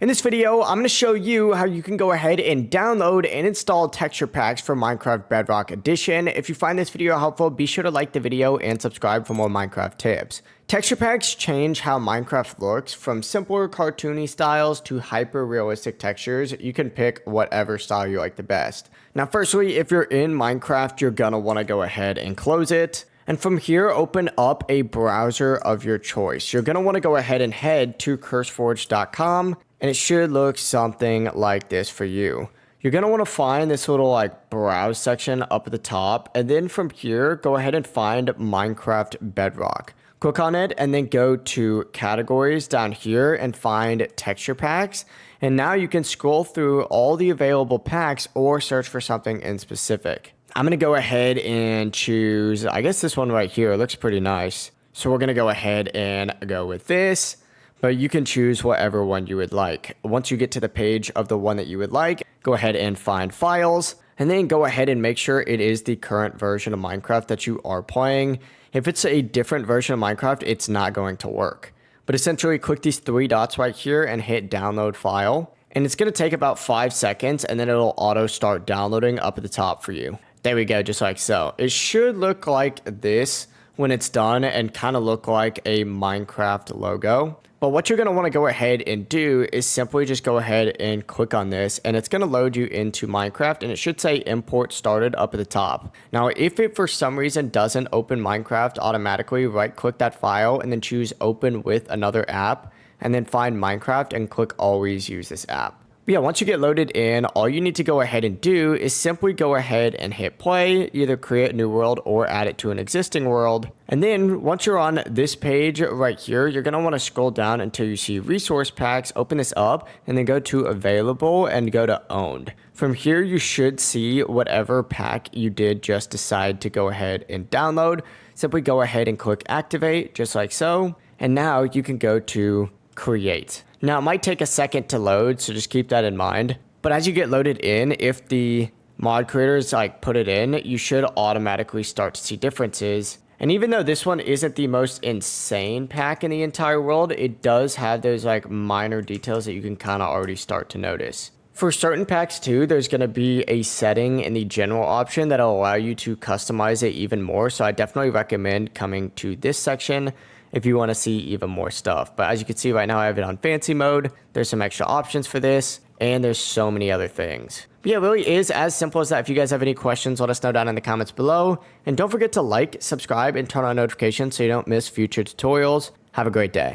In this video, I'm going to show you how you can go ahead and download and install texture packs for Minecraft Bedrock Edition. If you find this video helpful, be sure to like the video and subscribe for more Minecraft tips. Texture packs change how Minecraft looks from simpler cartoony styles to hyper-realistic textures. You can pick whatever style you like the best. Now, firstly, if you're in Minecraft, you're going to want to go ahead and close it. And from here, open up a browser of your choice. You're going to want to go ahead and head to curseforge.com. And it should look something like this for you. You're going to want to find this little browse section up at the top. And then from here, go ahead and find Minecraft Bedrock. Click on it and then go to categories down here and find texture packs. And now you can scroll through all the available packs or search for something in specific. I'm going to go ahead and choose, I guess this one right here. It looks pretty nice. So we're going to go ahead and go with this. But you can choose whatever one you would like. Once you get to the page of the one that you would like, go ahead and find files, and then go ahead and make sure it is the current version of Minecraft that you are playing. If it's a different version of Minecraft, it's not going to work. But essentially, click these three dots right here and hit download file. And it's going to take about 5 seconds, and then it'll auto start downloading up at the top for you. There we go, just like so. It should look like this when it's done and kind of look like a Minecraft logo. But what you're going to want to go ahead and do is simply just go ahead and click on this, and it's going to load you into Minecraft, and it should say import started up at the top. Now, if it for some reason doesn't open Minecraft automatically, right click that file and then choose open with another app, and then find Minecraft and click always use this app. But yeah, once you get loaded in, all you need to go ahead and do is simply go ahead and hit play, either create a new world or add it to an existing world. And then once you're on this page right here, you're going to want to scroll down until you see resource packs, open this up, and then go to available and go to owned. From here, you should see whatever pack you did just decide to go ahead and download. Simply go ahead and click activate, just like so. And now you can go to create. Now, it might take a second to load, so just keep that in mind. But as you get loaded in, if the mod creators put it in, you should automatically start to see differences. And even though this one isn't the most insane pack in the entire world, it does have those minor details that you can kind of already start to notice. For certain packs too, there's going to be a setting in the general option that'll allow you to customize it even more. So I definitely recommend coming to this section if you want to see even more stuff. But as you can see right now, I have it on fancy mode. There's some extra options for this, and there's so many other things. But yeah, it really is as simple as that. If you guys have any questions, let us know down in the comments below. And don't forget to like, subscribe, and turn on notifications so you don't miss future tutorials. Have a great day.